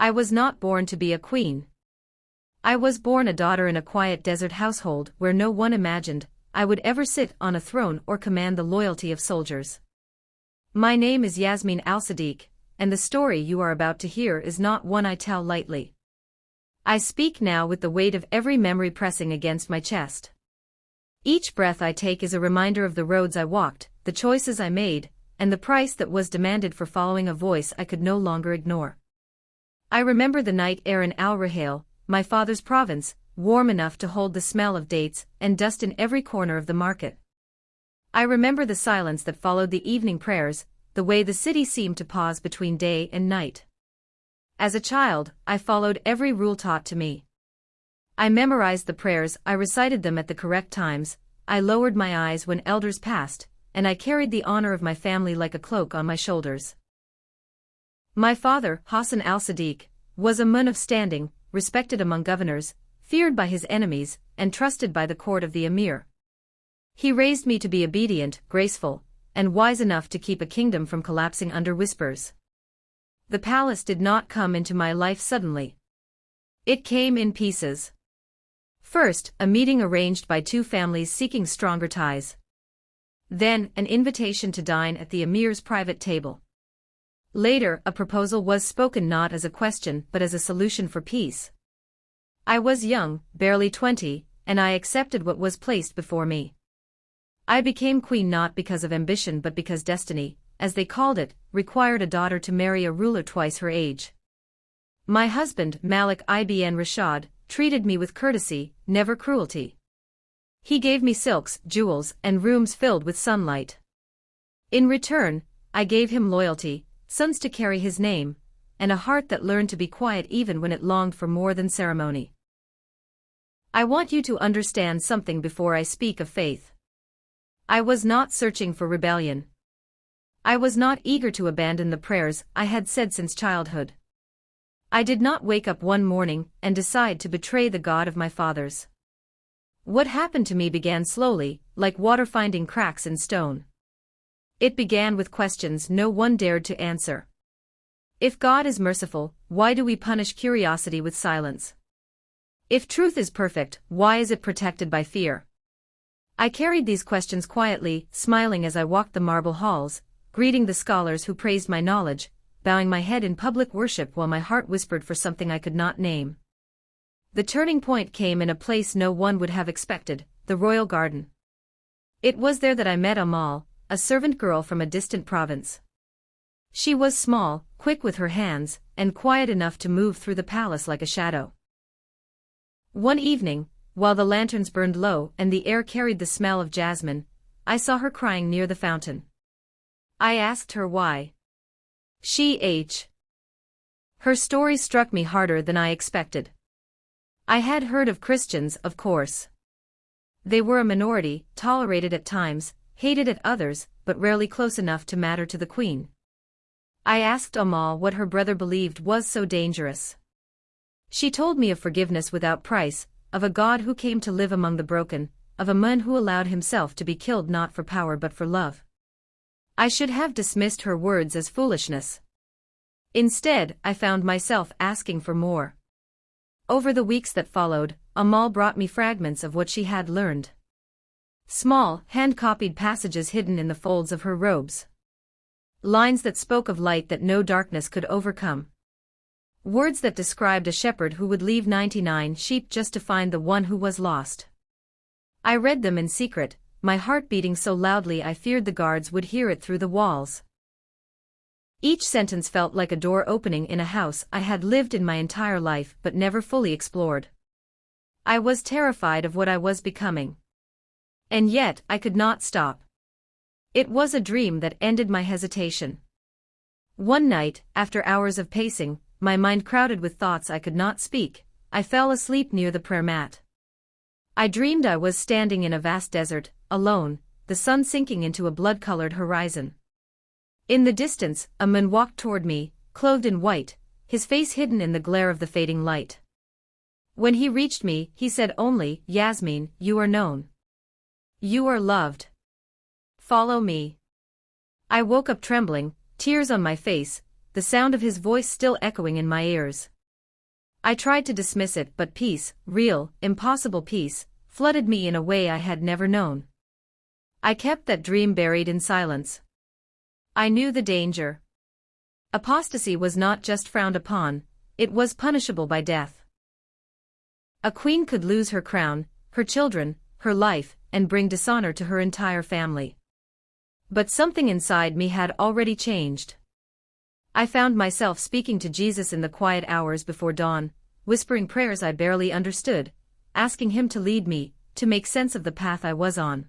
I was not born to be a queen. I was born a daughter in a quiet desert household where no one imagined I would ever sit on a throne or command the loyalty of soldiers. My name is Yasmeen Al-Sadiq, and the story you are about to hear is not one I tell lightly. I speak now with the weight of every memory pressing against my chest. Each breath I take is a reminder of the roads I walked, the choices I made, and the price that was demanded for following a voice I could no longer ignore. I remember the night air in Al-Rahil, my father's province, warm enough to hold the smell of dates and dust in every corner of the market. I remember the silence that followed the evening prayers, the way the city seemed to pause between day and night. As a child, I followed every rule taught to me. I memorized the prayers, I recited them at the correct times, I lowered my eyes when elders passed, and I carried the honor of my family like a cloak on my shoulders. My father, Hassan al-Sadiq, was a man of standing, respected among governors, feared by his enemies, and trusted by the court of the emir. He raised me to be obedient, graceful, and wise enough to keep a kingdom from collapsing under whispers. The palace did not come into my life suddenly. It came in pieces. First, a meeting arranged by two families seeking stronger ties. Then, an invitation to dine at the emir's private table. Later, a proposal was spoken not as a question but as a solution for peace. I was young, barely 20, and I accepted what was placed before me. I became queen not because of ambition but because destiny, as they called it, required a daughter to marry a ruler twice her age. My husband, Malik ibn Rashad, treated me with courtesy, never cruelty. He gave me silks, jewels, and rooms filled with sunlight. In return, I gave him loyalty, sons to carry his name, and a heart that learned to be quiet even when it longed for more than ceremony. I want you to understand something before I speak of faith. I was not searching for rebellion. I was not eager to abandon the prayers I had said since childhood. I did not wake up one morning and decide to betray the God of my fathers. What happened to me began slowly, like water finding cracks in stone. It began with questions no one dared to answer. If God is merciful, why do we punish curiosity with silence? If truth is perfect, why is it protected by fear? I carried these questions quietly, smiling as I walked the marble halls, greeting the scholars who praised my knowledge, bowing my head in public worship while my heart whispered for something I could not name. The turning point came in a place no one would have expected, the royal garden. It was there that I met Amal, a servant girl from a distant province. She was small, quick with her hands, and quiet enough to move through the palace like a shadow. One evening, while the lanterns burned low and the air carried the smell of jasmine, I saw her crying near the fountain. I asked her why. Her story struck me harder than I expected. I had heard of Christians, of course. They were a minority, tolerated at times, hated at others, but rarely close enough to matter to the queen. I asked Amal what her brother believed was so dangerous. She told me of forgiveness without price, of a God who came to live among the broken, of a man who allowed himself to be killed not for power but for love. I should have dismissed her words as foolishness. Instead, I found myself asking for more. Over the weeks that followed, Amal brought me fragments of what she had learned. Small, hand-copied passages hidden in the folds of her robes. Lines that spoke of light that no darkness could overcome. Words that described a shepherd who would leave 99 sheep just to find the one who was lost. I read them in secret, my heart beating so loudly I feared the guards would hear it through the walls. Each sentence felt like a door opening in a house I had lived in my entire life but never fully explored. I was terrified of what I was becoming. And yet, I could not stop. It was a dream that ended my hesitation. One night, after hours of pacing, my mind crowded with thoughts I could not speak, I fell asleep near the prayer mat. I dreamed I was standing in a vast desert, alone, the sun sinking into a blood-colored horizon. In the distance, a man walked toward me, clothed in white, his face hidden in the glare of the fading light. When he reached me, he said only, "Yasmeen, you are known. You are loved. Follow me." I woke up trembling, tears on my face, the sound of his voice still echoing in my ears. I tried to dismiss it, but peace, real, impossible peace, flooded me in a way I had never known. I kept that dream buried in silence. I knew the danger. Apostasy was not just frowned upon, it was punishable by death. A queen could lose her crown, her children, her life, and bring dishonor to her entire family. But something inside me had already changed. I found myself speaking to Jesus in the quiet hours before dawn, whispering prayers I barely understood, asking him to lead me, to make sense of the path I was on.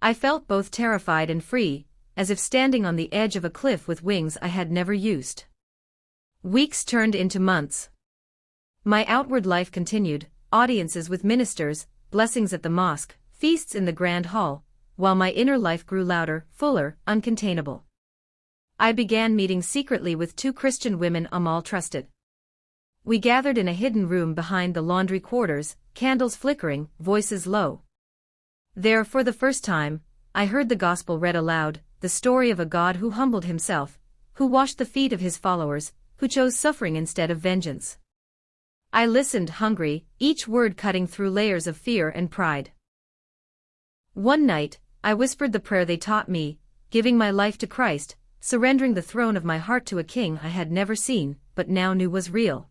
I felt both terrified and free, as if standing on the edge of a cliff with wings I had never used. Weeks turned into months. My outward life continued, audiences with ministers, blessings at the mosque, feasts in the grand hall, while my inner life grew louder, fuller, uncontainable. I began meeting secretly with two Christian women Amal trusted. We gathered in a hidden room behind the laundry quarters, candles flickering, voices low. There, for the first time, I heard the gospel read aloud, the story of a God who humbled himself, who washed the feet of his followers, who chose suffering instead of vengeance. I listened hungry, each word cutting through layers of fear and pride. One night, I whispered the prayer they taught me, giving my life to Christ, surrendering the throne of my heart to a king I had never seen, but now knew was real.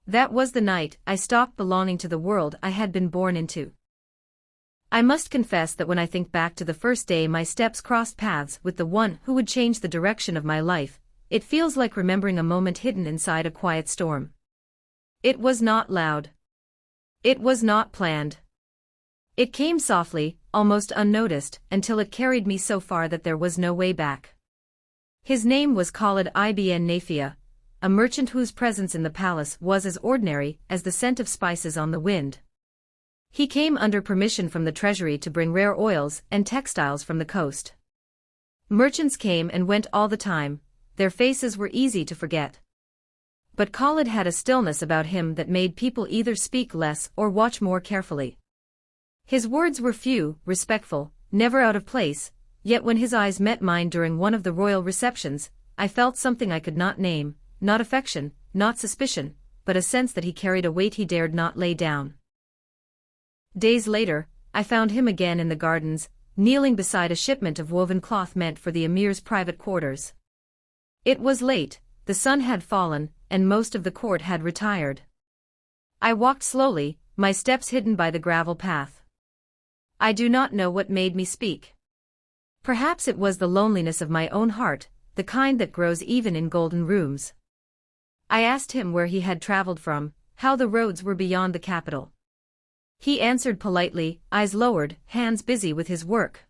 That was the night I stopped belonging to the world I had been born into. I must confess that when I think back to the first day my steps crossed paths with the one who would change the direction of my life, it feels like remembering a moment hidden inside a quiet storm. It was not loud. It was not planned. It came softly, almost unnoticed, until it carried me so far that there was no way back. His name was Khalid ibn Nafia, a merchant whose presence in the palace was as ordinary as the scent of spices on the wind. He came under permission from the treasury to bring rare oils and textiles from the coast. Merchants came and went all the time, their faces were easy to forget. But Khalid had a stillness about him that made people either speak less or watch more carefully. His words were few, respectful, never out of place, yet when his eyes met mine during one of the royal receptions, I felt something I could not name, not affection, not suspicion, but a sense that he carried a weight he dared not lay down. Days later, I found him again in the gardens, kneeling beside a shipment of woven cloth meant for the emir's private quarters. It was late, the sun had fallen, and most of the court had retired. I walked slowly, my steps hidden by the gravel path. I do not know what made me speak. Perhaps it was the loneliness of my own heart, the kind that grows even in golden rooms. I asked him where he had traveled from, how the roads were beyond the capital. He answered politely, eyes lowered, hands busy with his work.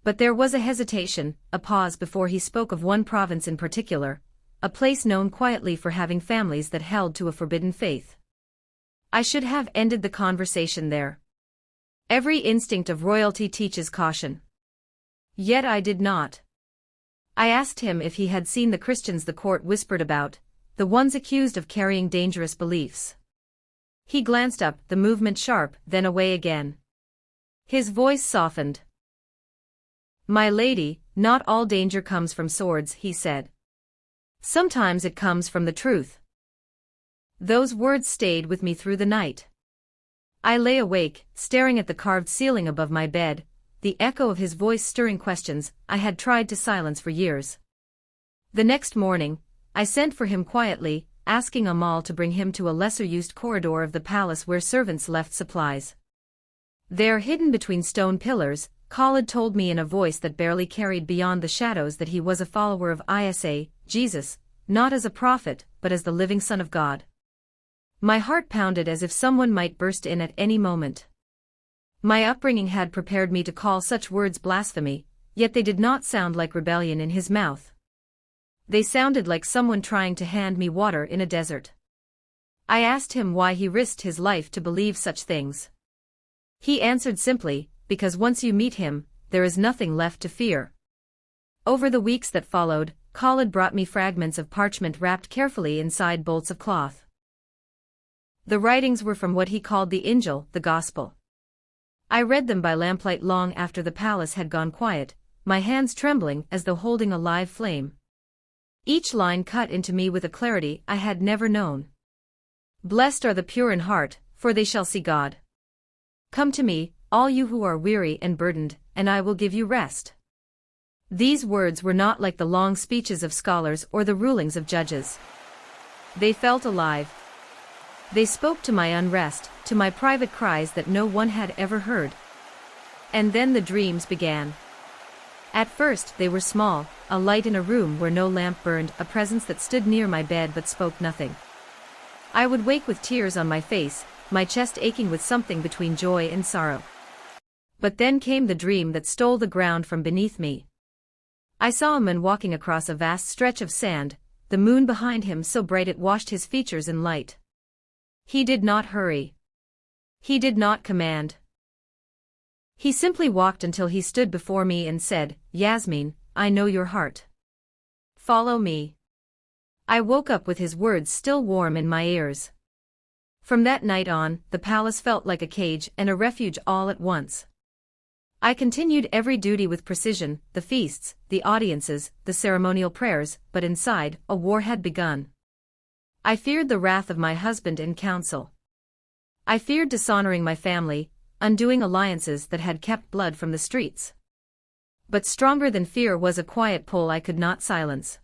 But there was a hesitation, a pause before he spoke of one province in particular, a place known quietly for having families that held to a forbidden faith. I should have ended the conversation there. Every instinct of royalty teaches caution. Yet I did not. I asked him if he had seen the Christians the court whispered about, the ones accused of carrying dangerous beliefs. He glanced up, the movement sharp, then away again. His voice softened. "My lady, not all danger comes from swords," he said. "Sometimes it comes from the truth." Those words stayed with me through the night. I lay awake, staring at the carved ceiling above my bed, the echo of his voice stirring questions I had tried to silence for years. The next morning, I sent for him quietly, asking Amal to bring him to a lesser-used corridor of the palace where servants left supplies. There, hidden between stone pillars, Khalid told me in a voice that barely carried beyond the shadows that he was a follower of Isa, Jesus, not as a prophet, but as the living Son of God. My heart pounded as if someone might burst in at any moment. My upbringing had prepared me to call such words blasphemy, yet they did not sound like rebellion in his mouth. They sounded like someone trying to hand me water in a desert. I asked him why he risked his life to believe such things. He answered simply, because once you meet him, there is nothing left to fear. Over the weeks that followed, Khalid brought me fragments of parchment wrapped carefully inside bolts of cloth. The writings were from what he called the Injil, the Gospel. I read them by lamplight long after the palace had gone quiet, my hands trembling as though holding a live flame. Each line cut into me with a clarity I had never known. Blessed are the pure in heart, for they shall see God. Come to me, all you who are weary and burdened, and I will give you rest. These words were not like the long speeches of scholars or the rulings of judges. They felt alive. They spoke to my unrest, to my private cries that no one had ever heard. And then the dreams began. At first they were small, a light in a room where no lamp burned, a presence that stood near my bed but spoke nothing. I would wake with tears on my face, my chest aching with something between joy and sorrow. But then came the dream that stole the ground from beneath me. I saw a man walking across a vast stretch of sand, the moon behind him so bright it washed his features in light. He did not hurry. He did not command. He simply walked until he stood before me and said, "Yasmeen, I know your heart. Follow me." I woke up with his words still warm in my ears. From that night on, the palace felt like a cage and a refuge all at once. I continued every duty with precision, the feasts, the audiences, the ceremonial prayers, but inside, a war had begun. I feared the wrath of my husband in council. I feared dishonoring my family, undoing alliances that had kept blood from the streets. But stronger than fear was a quiet pull I could not silence.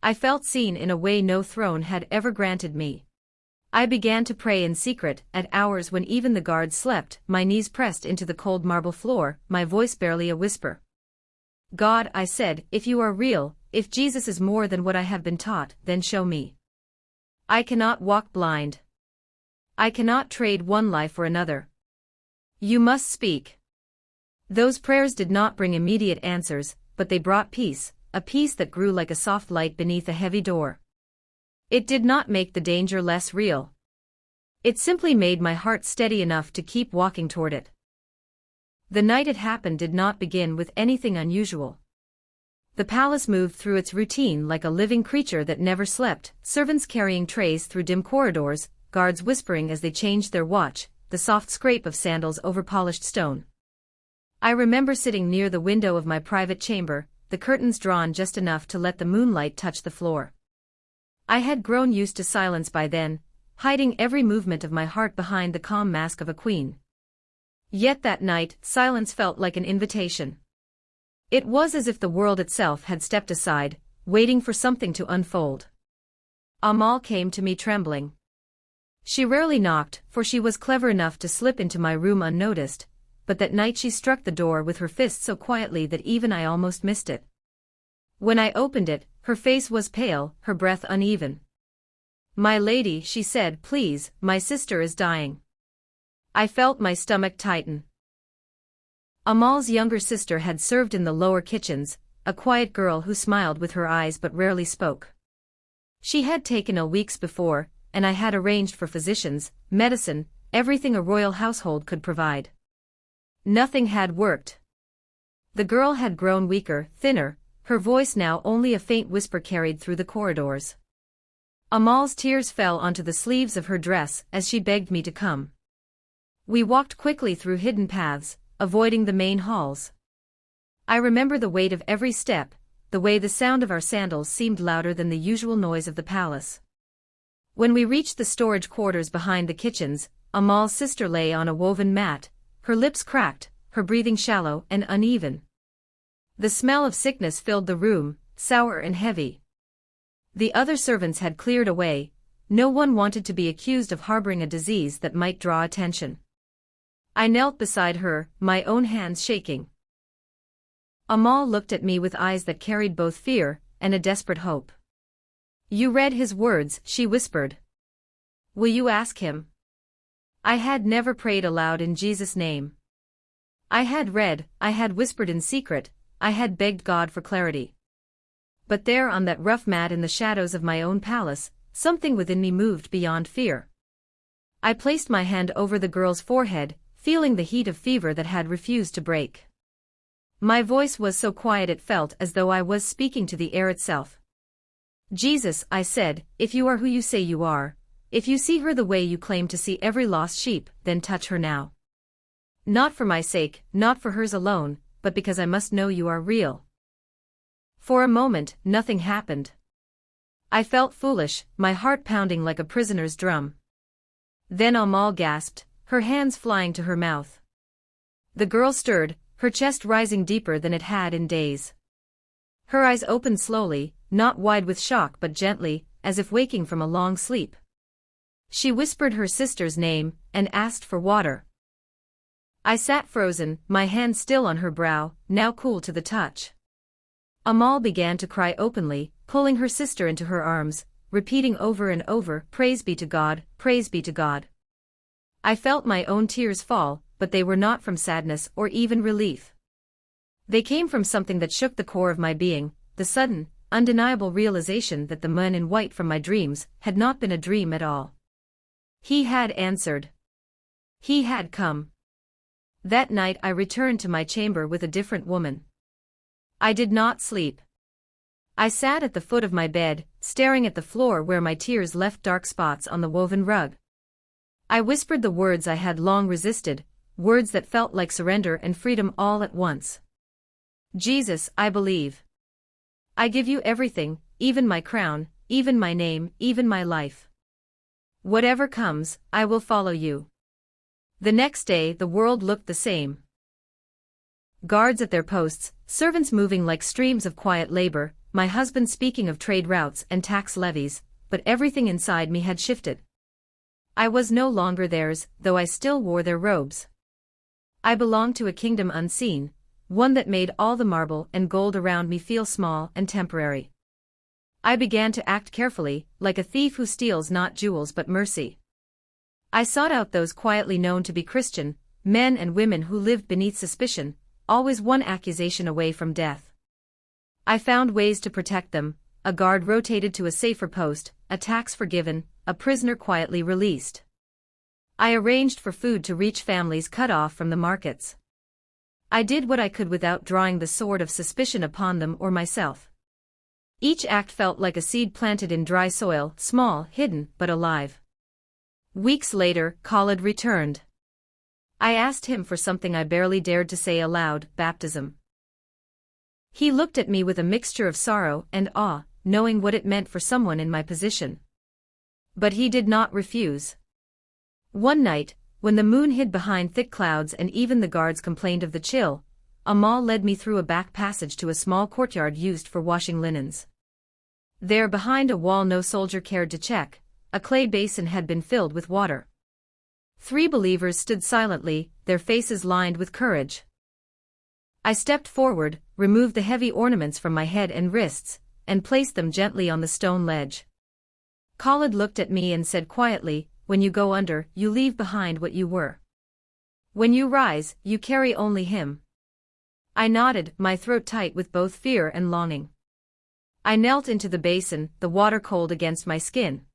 I felt seen in a way no throne had ever granted me. I began to pray in secret, at hours when even the guards slept, my knees pressed into the cold marble floor, my voice barely a whisper. God, I said, if you are real, if Jesus is more than what I have been taught, then show me. I cannot walk blind. I cannot trade one life for another. You must speak. Those prayers did not bring immediate answers, but they brought peace, a peace that grew like a soft light beneath a heavy door. It did not make the danger less real. It simply made my heart steady enough to keep walking toward it. The night it happened did not begin with anything unusual. The palace moved through its routine like a living creature that never slept, servants carrying trays through dim corridors, guards whispering as they changed their watch, the soft scrape of sandals over polished stone. I remember sitting near the window of my private chamber, the curtains drawn just enough to let the moonlight touch the floor. I had grown used to silence by then, hiding every movement of my heart behind the calm mask of a queen. Yet that night, silence felt like an invitation. It was as if the world itself had stepped aside, waiting for something to unfold. Amal came to me trembling. She rarely knocked, for she was clever enough to slip into my room unnoticed, but that night she struck the door with her fist so quietly that even I almost missed it. When I opened it, her face was pale, her breath uneven. "My lady," she said, "please, my sister is dying." I felt my stomach tighten. Amal's younger sister had served in the lower kitchens, a quiet girl who smiled with her eyes but rarely spoke. She had taken ill weeks before, and I had arranged for physicians, medicine, everything a royal household could provide. Nothing had worked. The girl had grown weaker, thinner, her voice now only a faint whisper carried through the corridors. Amal's tears fell onto the sleeves of her dress as she begged me to come. We walked quickly through hidden paths, avoiding the main halls. I remember the weight of every step, the way the sound of our sandals seemed louder than the usual noise of the palace. When we reached the storage quarters behind the kitchens, Amal's sister lay on a woven mat, her lips cracked, her breathing shallow and uneven. The smell of sickness filled the room, sour and heavy. The other servants had cleared away, no one wanted to be accused of harboring a disease that might draw attention. I knelt beside her, my own hands shaking. Amal looked at me with eyes that carried both fear and a desperate hope. "You read his words," she whispered. "Will you ask him?" I had never prayed aloud in Jesus' name. I had read, I had whispered in secret, I had begged God for clarity. But there on that rough mat in the shadows of my own palace, something within me moved beyond fear. I placed my hand over the girl's forehead, feeling the heat of fever that had refused to break. My voice was so quiet it felt as though I was speaking to the air itself. "Jesus," I said, "if you are who you say you are, if you see her the way you claim to see every lost sheep, then touch her now. Not for my sake, not for hers alone, but because I must know you are real." For a moment, nothing happened. I felt foolish, my heart pounding like a prisoner's drum. Then Amal gasped, her hands flying to her mouth. The girl stirred, her chest rising deeper than it had in days. Her eyes opened slowly, not wide with shock but gently, as if waking from a long sleep. She whispered her sister's name, and asked for water. I sat frozen, my hand still on her brow, now cool to the touch. Amal began to cry openly, pulling her sister into her arms, repeating over and over, "Praise be to God, praise be to God." I felt my own tears fall, but they were not from sadness or even relief. They came from something that shook the core of my being, the sudden, undeniable realization that the man in white from my dreams had not been a dream at all. He had answered. He had come. That night I returned to my chamber with a different woman. I did not sleep. I sat at the foot of my bed, staring at the floor where my tears left dark spots on the woven rug. I whispered the words I had long resisted, words that felt like surrender and freedom all at once. Jesus, I believe. I give you everything, even my crown, even my name, even my life. Whatever comes, I will follow you. The next day the world looked the same. Guards at their posts, servants moving like streams of quiet labor, my husband speaking of trade routes and tax levies, but everything inside me had shifted. I was no longer theirs, though I still wore their robes. I belonged to a kingdom unseen, one that made all the marble and gold around me feel small and temporary. I began to act carefully, like a thief who steals not jewels but mercy. I sought out those quietly known to be Christian, men and women who lived beneath suspicion, always one accusation away from death. I found ways to protect them, a guard rotated to a safer post, a tax forgiven, a prisoner quietly released. I arranged for food to reach families cut off from the markets. I did what I could without drawing the sword of suspicion upon them or myself. Each act felt like a seed planted in dry soil, small, hidden, but alive. Weeks later, Khalid returned. I asked him for something I barely dared to say aloud, baptism. He looked at me with a mixture of sorrow and awe, knowing what it meant for someone in my position. But he did not refuse. One night, when the moon hid behind thick clouds and even the guards complained of the chill, Amal led me through a back passage to a small courtyard used for washing linens. There behind a wall no soldier cared to check, a clay basin had been filled with water. 3 believers stood silently, their faces lined with courage. I stepped forward, removed the heavy ornaments from my head and wrists, and placed them gently on the stone ledge. Khalid looked at me and said quietly, "When you go under, you leave behind what you were. When you rise, you carry only him." I nodded, my throat tight with both fear and longing. I knelt into the basin, the water cold against my skin.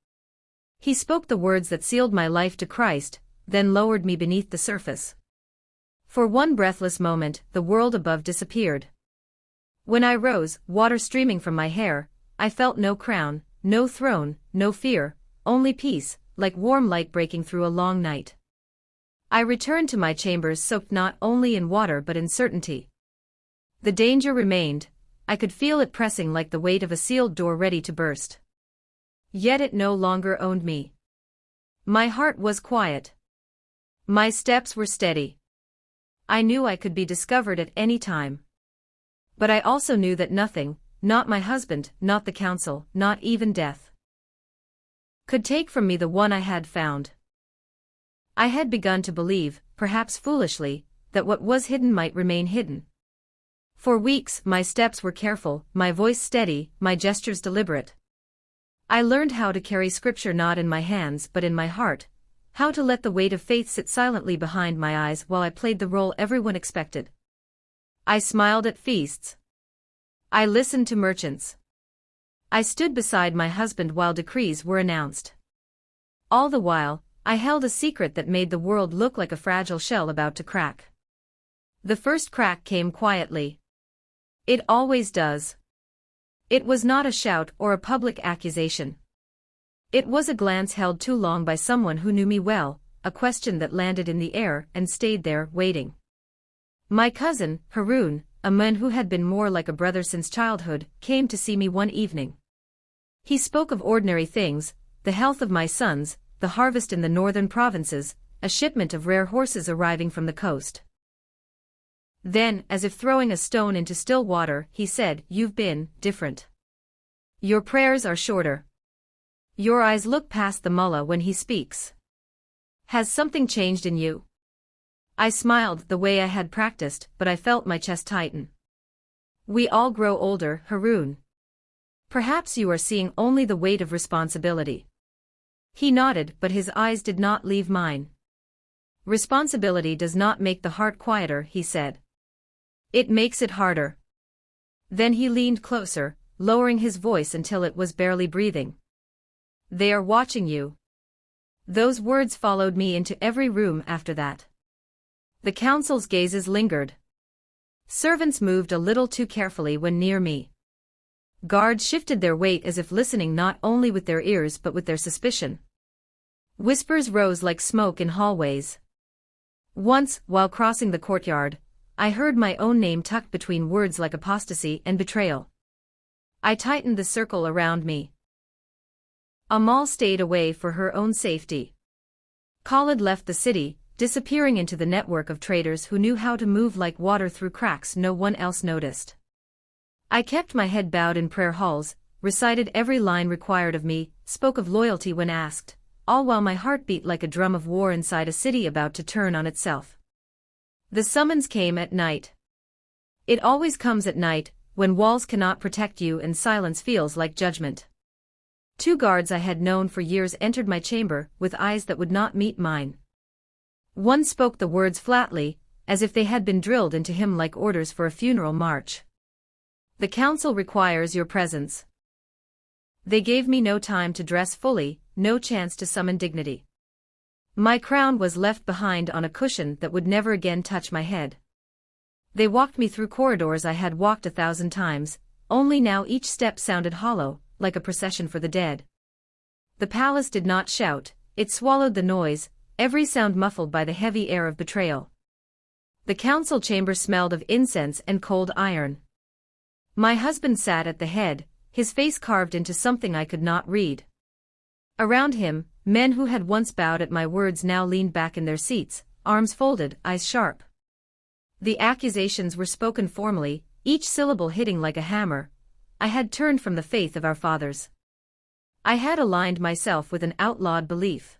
He spoke the words that sealed my life to Christ, then lowered me beneath the surface. For one breathless moment, the world above disappeared. When I rose, water streaming from my hair, I felt no crown, no throne, no fear, only peace, like warm light breaking through a long night. I returned to my chambers soaked not only in water but in certainty. The danger remained, I could feel it pressing like the weight of a sealed door ready to burst. Yet it no longer owned me. My heart was quiet. My steps were steady. I knew I could be discovered at any time. But I also knew that nothing, not my husband, not the council, not even death, could take from me the one I had found. I had begun to believe, perhaps foolishly, that what was hidden might remain hidden. For weeks my steps were careful, my voice steady, my gestures deliberate. I learned how to carry scripture not in my hands but in my heart, how to let the weight of faith sit silently behind my eyes while I played the role everyone expected. I smiled at feasts. I listened to merchants. I stood beside my husband while decrees were announced. All the while, I held a secret that made the world look like a fragile shell about to crack. The first crack came quietly. It always does. It was not a shout or a public accusation. It was a glance held too long by someone who knew me well, a question that landed in the air and stayed there, waiting. My cousin, Haroun, a man who had been more like a brother since childhood, came to see me one evening. He spoke of ordinary things, the health of my sons, the harvest in the northern provinces, a shipment of rare horses arriving from the coast. Then, as if throwing a stone into still water, he said, "You've been different. Your prayers are shorter. Your eyes look past the mullah when he speaks. Has something changed in you?" I smiled the way I had practiced, but I felt my chest tighten. "We all grow older, Haroun. Perhaps you are seeing only the weight of responsibility." He nodded, but his eyes did not leave mine. "Responsibility does not make the heart quieter," he said. "It makes it harder." Then he leaned closer, lowering his voice until it was barely breathing. "They are watching you." Those words followed me into every room after that. The council's gazes lingered. Servants moved a little too carefully when near me. Guards shifted their weight as if listening not only with their ears but with their suspicion. Whispers rose like smoke in hallways. Once, while crossing the courtyard, I heard my own name tucked between words like apostasy and betrayal. I tightened the circle around me. Amal stayed away for her own safety. Khalid left the city, disappearing into the network of traders who knew how to move like water through cracks no one else noticed. I kept my head bowed in prayer halls, recited every line required of me, spoke of loyalty when asked, all while my heart beat like a drum of war inside a city about to turn on itself. The summons came at night. It always comes at night, when walls cannot protect you and silence feels like judgment. 2 guards I had known for years entered my chamber, with eyes that would not meet mine. One spoke the words flatly, as if they had been drilled into him like orders for a funeral march. "The council requires your presence." They gave me no time to dress fully, no chance to summon dignity. My crown was left behind on a cushion that would never again touch my head. They walked me through corridors I had walked 1,000 times, only now each step sounded hollow, like a procession for the dead. The palace did not shout, it swallowed the noise, every sound muffled by the heavy air of betrayal. The council chamber smelled of incense and cold iron. My husband sat at the head, his face carved into something I could not read. Around him, men who had once bowed at my words now leaned back in their seats, arms folded, eyes sharp. The accusations were spoken formally, each syllable hitting like a hammer. I had turned from the faith of our fathers. I had aligned myself with an outlawed belief.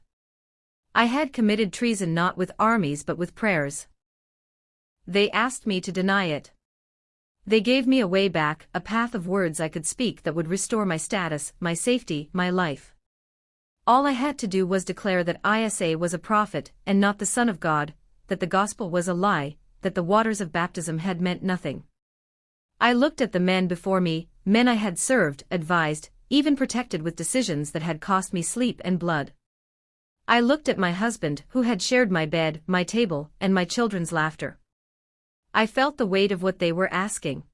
I had committed treason not with armies but with prayers. They asked me to deny it. They gave me a way back, a path of words I could speak that would restore my status, my safety, my life. All I had to do was declare that Isa was a prophet and not the Son of God, that the gospel was a lie, that the waters of baptism had meant nothing. I looked at the men before me, men I had served, advised, even protected with decisions that had cost me sleep and blood. I looked at my husband who had shared my bed, my table, and my children's laughter. I felt the weight of what they were asking.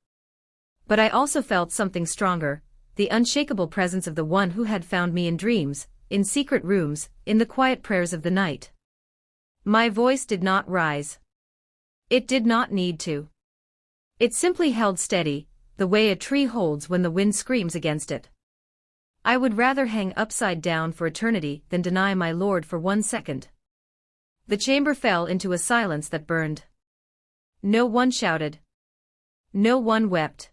But I also felt something stronger, the unshakable presence of the one who had found me in dreams, in secret rooms, in the quiet prayers of the night. My voice did not rise. It did not need to. It simply held steady, the way a tree holds when the wind screams against it. I would rather hang upside down for eternity than deny my Lord for 1 second. The chamber fell into a silence that burned. No one shouted. No one wept.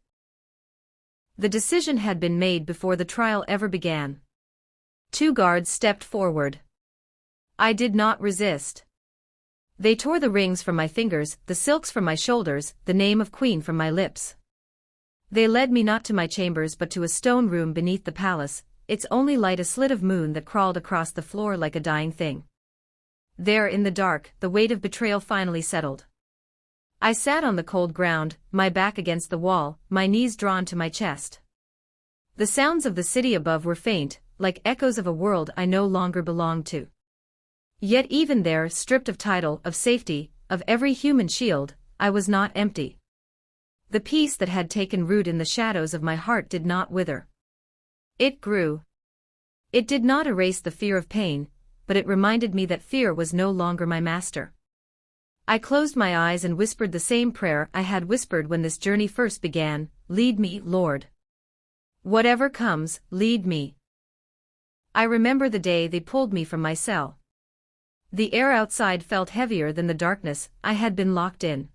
The decision had been made before the trial ever began. 2 guards stepped forward. I did not resist. They tore the rings from my fingers, the silks from my shoulders, the name of Queen from my lips. They led me not to my chambers but to a stone room beneath the palace, its only light a slit of moon that crawled across the floor like a dying thing. There in the dark, the weight of betrayal finally settled. I sat on the cold ground, my back against the wall, my knees drawn to my chest. The sounds of the city above were faint, like echoes of a world I no longer belonged to. Yet even there, stripped of title, of safety, of every human shield, I was not empty. The peace that had taken root in the shadows of my heart did not wither. It grew. It did not erase the fear of pain, but it reminded me that fear was no longer my master. I closed my eyes and whispered the same prayer I had whispered when this journey first began, "Lead me, Lord." Whatever comes, lead me. I remember the day they pulled me from my cell. The air outside felt heavier than the darkness I had been locked in.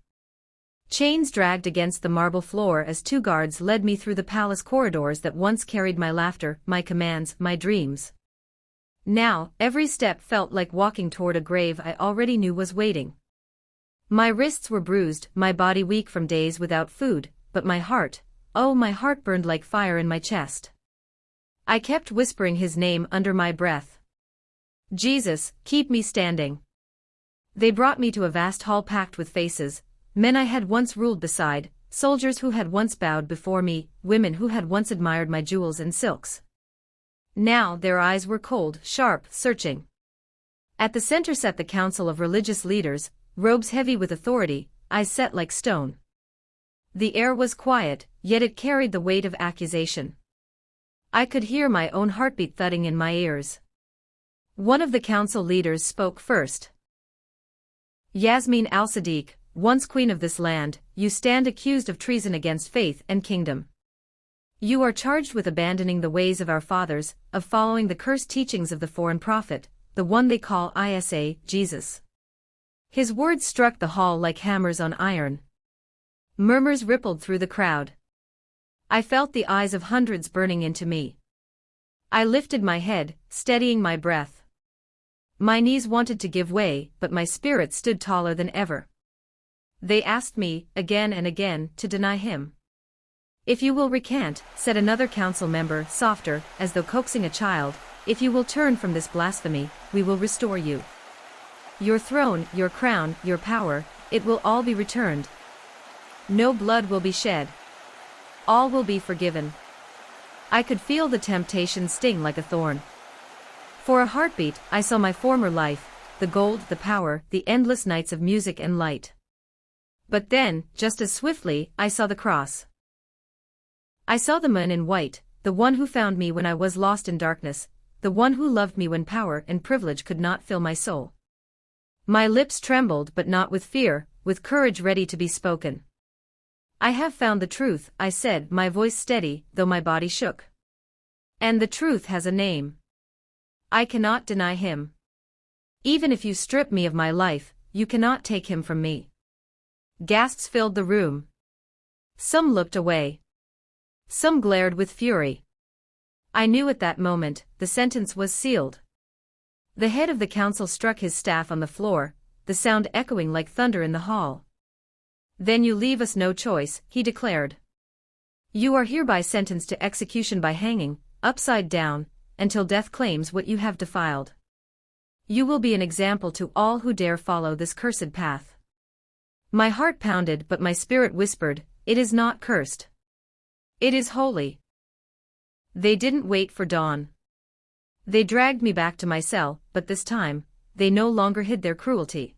Chains dragged against the marble floor as two guards led me through the palace corridors that once carried my laughter, my commands, my dreams. Now, every step felt like walking toward a grave I already knew was waiting. My wrists were bruised, my body weak from days without food, but my heart, oh, my heart burned like fire in my chest. I kept whispering his name under my breath. Jesus, keep me standing. They brought me to a vast hall packed with faces, men I had once ruled beside, soldiers who had once bowed before me, women who had once admired my jewels and silks. Now their eyes were cold, sharp, searching. At the center sat the council of religious leaders, robes heavy with authority, eyes set like stone. The air was quiet, yet it carried the weight of accusation. I could hear my own heartbeat thudding in my ears. One of the council leaders spoke first. Yasmeen Al-Sadiq, once queen of this land, you stand accused of treason against faith and kingdom. You are charged with abandoning the ways of our fathers, of following the cursed teachings of the foreign prophet, the one they call Isa, Jesus. His words struck the hall like hammers on iron. Murmurs rippled through the crowd. I felt the eyes of hundreds burning into me. I lifted my head, steadying my breath. My knees wanted to give way, but my spirit stood taller than ever. They asked me, again and again, to deny him. If you will recant, said another council member, softer, as though coaxing a child, if you will turn from this blasphemy, we will restore you. Your throne, your crown, your power, it will all be returned. No blood will be shed. All will be forgiven. I could feel the temptation sting like a thorn. For a heartbeat, I saw my former life, the gold, the power, the endless nights of music and light. But then, just as swiftly, I saw the cross. I saw the man in white, the one who found me when I was lost in darkness, the one who loved me when power and privilege could not fill my soul. My lips trembled, but not with fear, with courage ready to be spoken. I have found the truth, I said, my voice steady, though my body shook. And the truth has a name. I cannot deny him. Even if you strip me of my life, you cannot take him from me. Gasps filled the room. Some looked away. Some glared with fury. I knew at that moment, the sentence was sealed. The head of the council struck his staff on the floor, the sound echoing like thunder in the hall. Then you leave us no choice, he declared. You are hereby sentenced to execution by hanging, upside down, until death claims what you have defiled. You will be an example to all who dare follow this cursed path. My heart pounded, but my spirit whispered, it is not cursed. It is holy. They didn't wait for dawn. They dragged me back to my cell, but this time, they no longer hid their cruelty.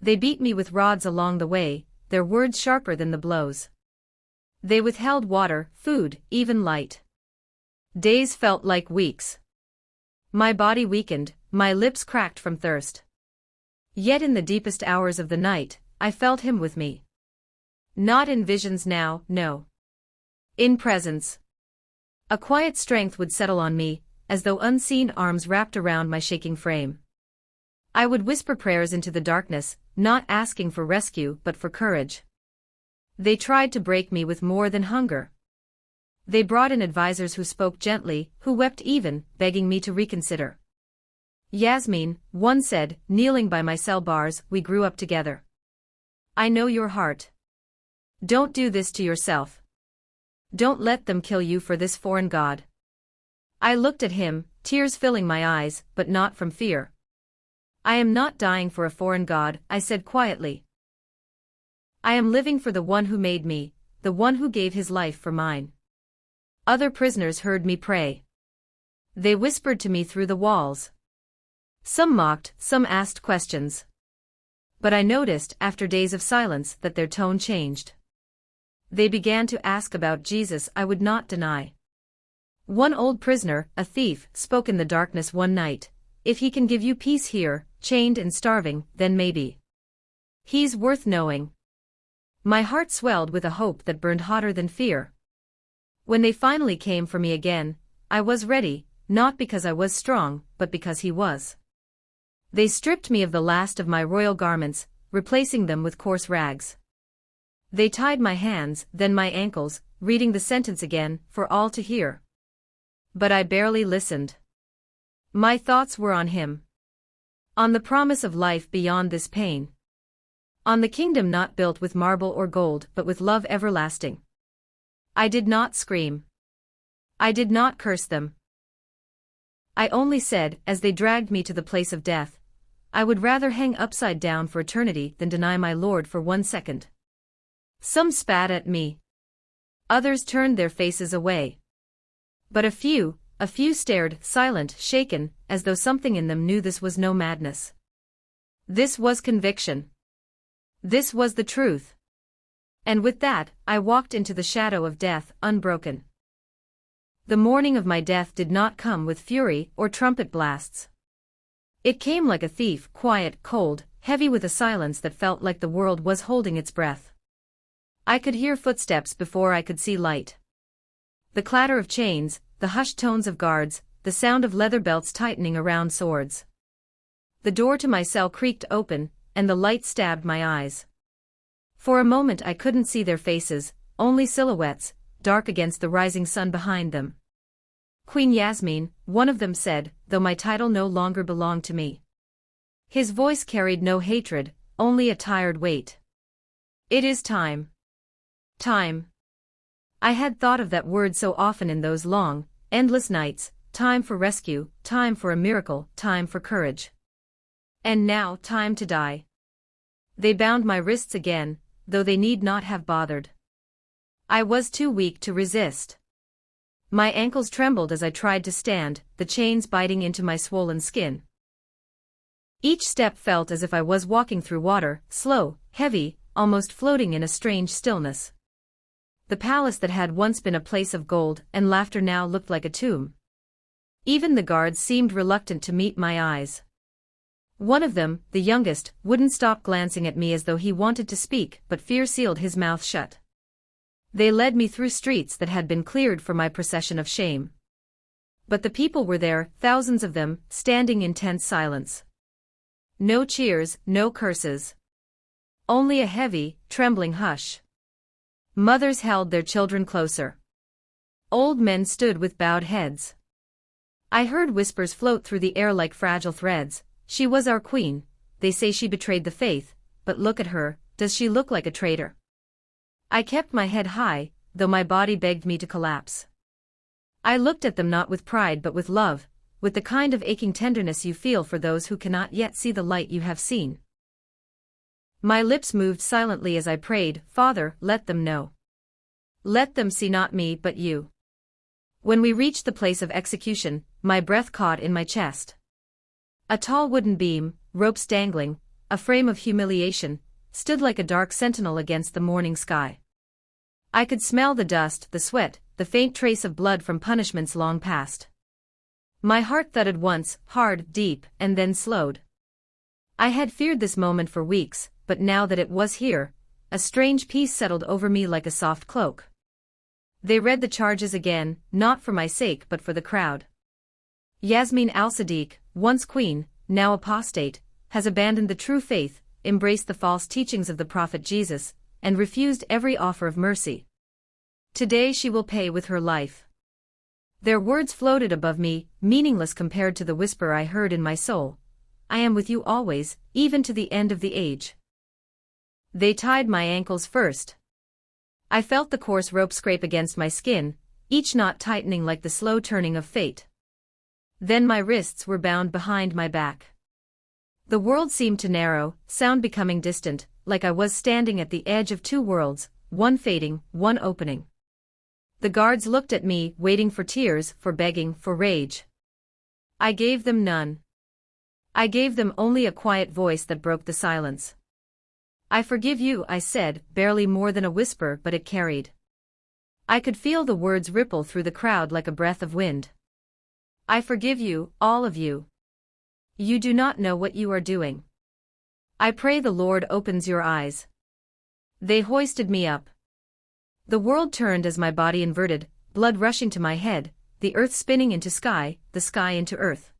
They beat me with rods along the way, their words sharper than the blows. They withheld water, food, even light. Days felt like weeks. My body weakened, my lips cracked from thirst. Yet in the deepest hours of the night, I felt him with me. Not in visions now, no. In presence. A quiet strength would settle on me, as though unseen arms wrapped around my shaking frame. I would whisper prayers into the darkness, not asking for rescue but for courage. They tried to break me with more than hunger. They brought in advisors who spoke gently, who wept even, begging me to reconsider. Yasmeen, one said, kneeling by my cell bars, we grew up together. I know your heart. Don't do this to yourself. Don't let them kill you for this foreign god. I looked at him, tears filling my eyes, but not from fear. I am not dying for a foreign god, I said quietly. I am living for the one who made me, the one who gave his life for mine. Other prisoners heard me pray. They whispered to me through the walls. Some mocked, some asked questions. But I noticed, after days of silence, that their tone changed. They began to ask about Jesus I would not deny. One old prisoner, a thief, spoke in the darkness one night. If he can give you peace here, chained and starving, then maybe. He's worth knowing. My heart swelled with a hope that burned hotter than fear. When they finally came for me again, I was ready, not because I was strong, but because he was. They stripped me of the last of my royal garments, replacing them with coarse rags. They tied my hands, then my ankles, reading the sentence again, for all to hear. But I barely listened. My thoughts were on him. On the promise of life beyond this pain. On the kingdom not built with marble or gold but with love everlasting. I did not scream. I did not curse them. I only said, as they dragged me to the place of death, I would rather hang upside down for eternity than deny my Lord for 1 second. Some spat at me. Others turned their faces away. But a few stared, silent, shaken, as though something in them knew this was no madness. This was conviction. This was the truth. And with that, I walked into the shadow of death, unbroken. The morning of my death did not come with fury or trumpet blasts. It came like a thief, quiet, cold, heavy with a silence that felt like the world was holding its breath. I could hear footsteps before I could see light. The clatter of chains, the hushed tones of guards, the sound of leather belts tightening around swords. The door to my cell creaked open, and the light stabbed my eyes. For a moment I couldn't see their faces, only silhouettes, dark against the rising sun behind them. Queen Yasmeen, one of them said, though my title no longer belonged to me. His voice carried no hatred, only a tired weight. It is time. Time. I had thought of that word so often in those long, endless nights, time for rescue, time for a miracle, time for courage. And now time to die. They bound my wrists again, though they need not have bothered. I was too weak to resist. My ankles trembled as I tried to stand, the chains biting into my swollen skin. Each step felt as if I was walking through water, slow, heavy, almost floating in a strange stillness. The palace that had once been a place of gold and laughter now looked like a tomb. Even the guards seemed reluctant to meet my eyes. One of them, the youngest, wouldn't stop glancing at me as though he wanted to speak, but fear sealed his mouth shut. They led me through streets that had been cleared for my procession of shame. But the people were there, thousands of them, standing in tense silence. No cheers, no curses. Only a heavy, trembling hush. Mothers held their children closer. Old men stood with bowed heads. I heard whispers float through the air like fragile threads. She was our queen, they say she betrayed the faith, but look at her, does she look like a traitor? I kept my head high, though my body begged me to collapse. I looked at them not with pride but with love, with the kind of aching tenderness you feel for those who cannot yet see the light you have seen. My lips moved silently as I prayed, Father, let them know. Let them see not me but you. When we reached the place of execution, my breath caught in my chest. A tall wooden beam, ropes dangling, a frame of humiliation, stood like a dark sentinel against the morning sky. I could smell the dust, the sweat, the faint trace of blood from punishments long past. My heart thudded once, hard, deep, and then slowed. I had feared this moment for weeks, but now that it was here, a strange peace settled over me like a soft cloak. They read the charges again, not for my sake but for the crowd. Yasmeen Al-Sadiq, once queen, now apostate, has abandoned the true faith, embraced the false teachings of the prophet Jesus, and refused every offer of mercy. Today she will pay with her life. Their words floated above me, meaningless compared to the whisper I heard in my soul. I am with you always, even to the end of the age. They tied my ankles first. I felt the coarse rope scrape against my skin, each knot tightening like the slow turning of fate. Then my wrists were bound behind my back. The world seemed to narrow, sound becoming distant, like I was standing at the edge of two worlds, one fading, one opening. The guards looked at me, waiting for tears, for begging, for rage. I gave them none. I gave them only a quiet voice that broke the silence. I forgive you, I said, barely more than a whisper, but it carried. I could feel the words ripple through the crowd like a breath of wind. I forgive you, all of you. You do not know what you are doing. I pray the Lord opens your eyes. They hoisted me up. The world turned as my body inverted, blood rushing to my head, the earth spinning into sky, the sky into earth.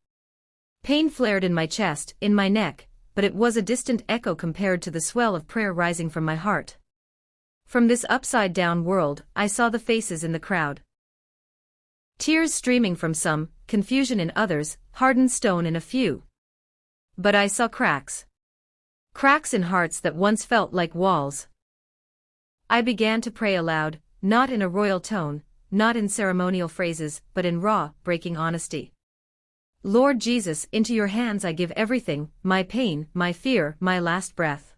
Pain flared in my chest, in my neck, but it was a distant echo compared to the swell of prayer rising from my heart. From this upside-down world, I saw the faces in the crowd. Tears streaming from some, confusion in others, hardened stone in a few. But I saw cracks. Cracks in hearts that once felt like walls. I began to pray aloud, not in a royal tone, not in ceremonial phrases, but in raw, breaking honesty. Lord Jesus, into your hands I give everything, my pain, my fear, my last breath.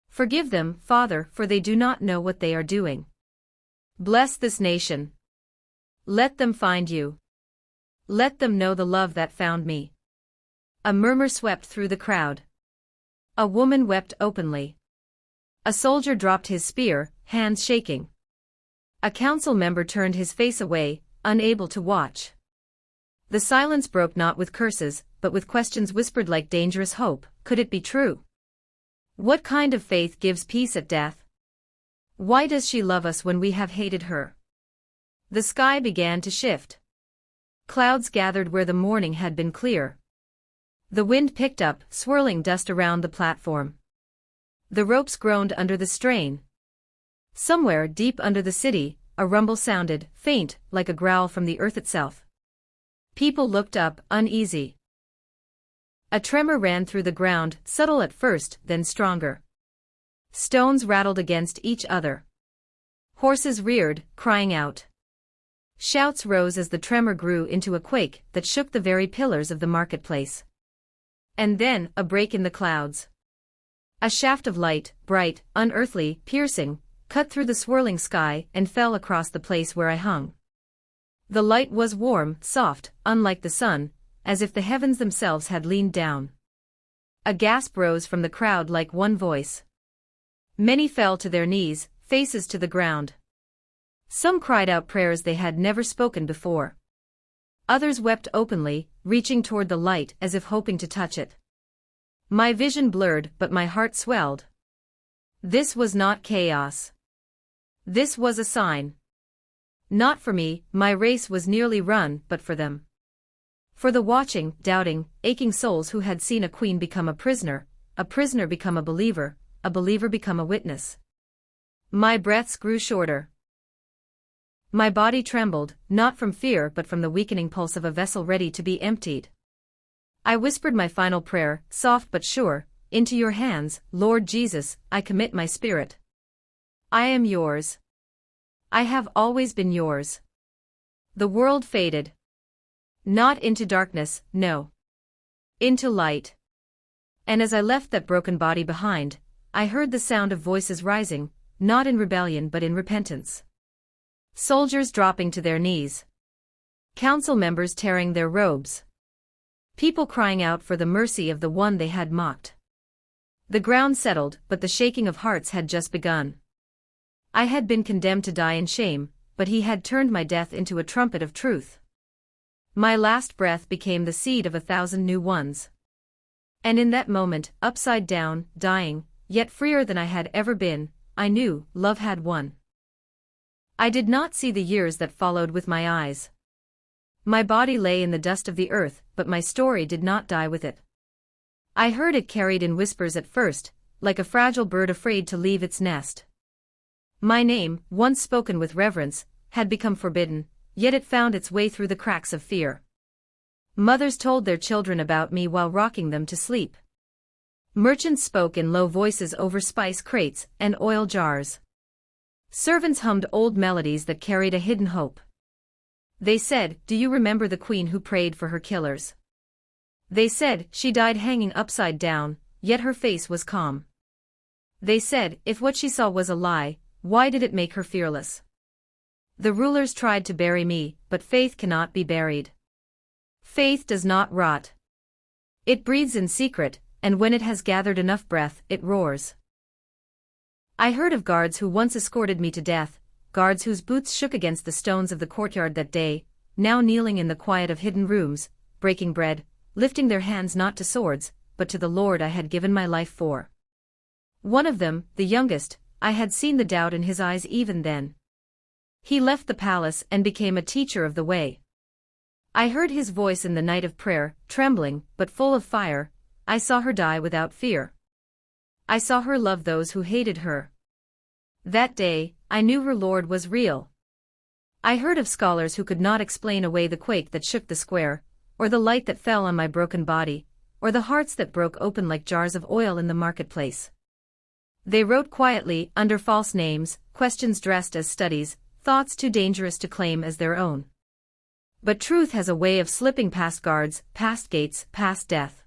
Forgive them, Father, for they do not know what they are doing. Bless this nation. Let them find you. Let them know the love that found me. A murmur swept through the crowd. A woman wept openly. A soldier dropped his spear, hands shaking. A council member turned his face away, unable to watch. The silence broke not with curses, but with questions whispered like dangerous hope. Could it be true? What kind of faith gives peace at death? Why does she love us when we have hated her? The sky began to shift. Clouds gathered where the morning had been clear. The wind picked up, swirling dust around the platform. The ropes groaned under the strain. Somewhere deep under the city, a rumble sounded, faint, like a growl from the earth itself. People looked up, uneasy. A tremor ran through the ground, subtle at first, then stronger. Stones rattled against each other. Horses reared, crying out. Shouts rose as the tremor grew into a quake that shook the very pillars of the marketplace. And then, a break in the clouds. A shaft of light, bright, unearthly, piercing, cut through the swirling sky and fell across the place where I hung. The light was warm, soft, unlike the sun, as if the heavens themselves had leaned down. A gasp rose from the crowd like one voice. Many fell to their knees, faces to the ground. Some cried out prayers they had never spoken before. Others wept openly, reaching toward the light as if hoping to touch it. My vision blurred, but my heart swelled. This was not chaos. This was a sign. Not for me, my race was nearly run, but for them. For the watching, doubting, aching souls who had seen a queen become a prisoner become a believer become a witness. My breaths grew shorter. My body trembled, not from fear but from the weakening pulse of a vessel ready to be emptied. I whispered my final prayer, soft but sure, into your hands, Lord Jesus, I commit my spirit. I am yours. I have always been yours. The world faded. Not into darkness, no. Into light. And as I left that broken body behind, I heard the sound of voices rising, not in rebellion but in repentance. Soldiers dropping to their knees. Council members tearing their robes. People crying out for the mercy of the one they had mocked. The ground settled, but the shaking of hearts had just begun. I had been condemned to die in shame, but he had turned my death into a trumpet of truth. My last breath became the seed of 1,000 new ones. And in that moment, upside down, dying, yet freer than I had ever been, I knew love had won. I did not see the years that followed with my eyes. My body lay in the dust of the earth, but my story did not die with it. I heard it carried in whispers at first, like a fragile bird afraid to leave its nest. My name, once spoken with reverence, had become forbidden, yet it found its way through the cracks of fear. Mothers told their children about me while rocking them to sleep. Merchants spoke in low voices over spice crates and oil jars. Servants hummed old melodies that carried a hidden hope. They said, "Do you remember the queen who prayed for her killers?" They said, "She died hanging upside down, yet her face was calm." They said, "If what she saw was a lie, why did it make her fearless?" The rulers tried to bury me, but faith cannot be buried. Faith does not rot. It breathes in secret, and when it has gathered enough breath, it roars. I heard of guards who once escorted me to death, guards whose boots shook against the stones of the courtyard that day, now kneeling in the quiet of hidden rooms, breaking bread, lifting their hands not to swords, but to the Lord I had given my life for. One of them, the youngest, I had seen the doubt in his eyes even then. He left the palace and became a teacher of the way. I heard his voice in the night of prayer, trembling, but full of fire. I saw her die without fear. I saw her love those who hated her. That day, I knew her Lord was real. I heard of scholars who could not explain away the quake that shook the square, or the light that fell on my broken body, or the hearts that broke open like jars of oil in the marketplace. They wrote quietly, under false names, questions dressed as studies, thoughts too dangerous to claim as their own. But truth has a way of slipping past guards, past gates, past death.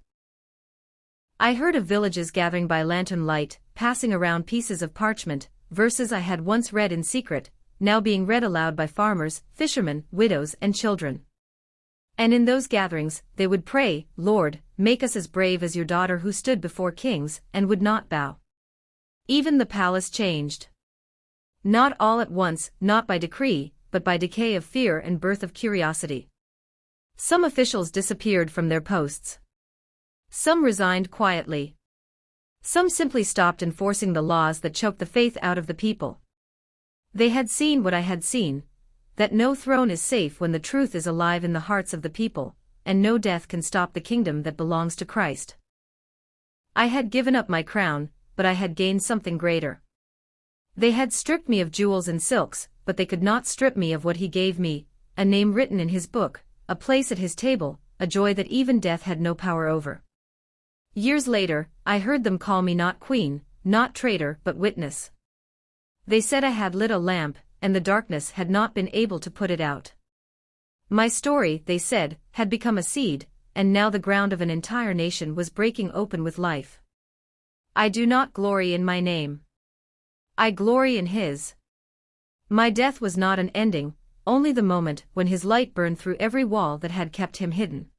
I heard of villages gathering by lantern light, passing around pieces of parchment, verses I had once read in secret, now being read aloud by farmers, fishermen, widows, and children. And in those gatherings, they would pray, "Lord, make us as brave as your daughter who stood before kings and would not bow." Even the palace changed. Not all at once, not by decree, but by decay of fear and birth of curiosity. Some officials disappeared from their posts. Some resigned quietly. Some simply stopped enforcing the laws that choked the faith out of the people. They had seen what I had seen, that no throne is safe when the truth is alive in the hearts of the people, and no death can stop the kingdom that belongs to Christ. I had given up my crown, but I had gained something greater. They had stripped me of jewels and silks, but they could not strip me of what he gave me, a name written in his book, a place at his table, a joy that even death had no power over. Years later, I heard them call me not queen, not traitor, but witness. They said I had lit a lamp, and the darkness had not been able to put it out. My story, they said, had become a seed, and now the ground of an entire nation was breaking open with life. I do not glory in my name. I glory in his. My death was not an ending, only the moment when his light burned through every wall that had kept him hidden.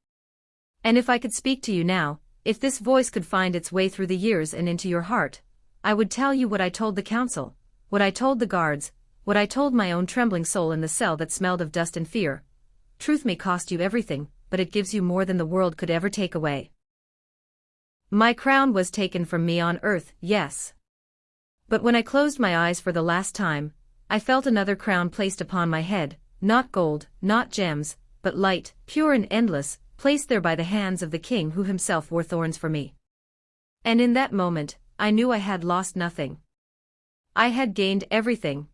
And if I could speak to you now, if this voice could find its way through the years and into your heart, I would tell you what I told the council, what I told the guards, what I told my own trembling soul in the cell that smelled of dust and fear. Truth may cost you everything, but it gives you more than the world could ever take away. My crown was taken from me on earth, yes. But when I closed my eyes for the last time, I felt another crown placed upon my head, not gold, not gems, but light, pure and endless, placed there by the hands of the King who himself wore thorns for me. And in that moment, I knew I had lost nothing. I had gained everything.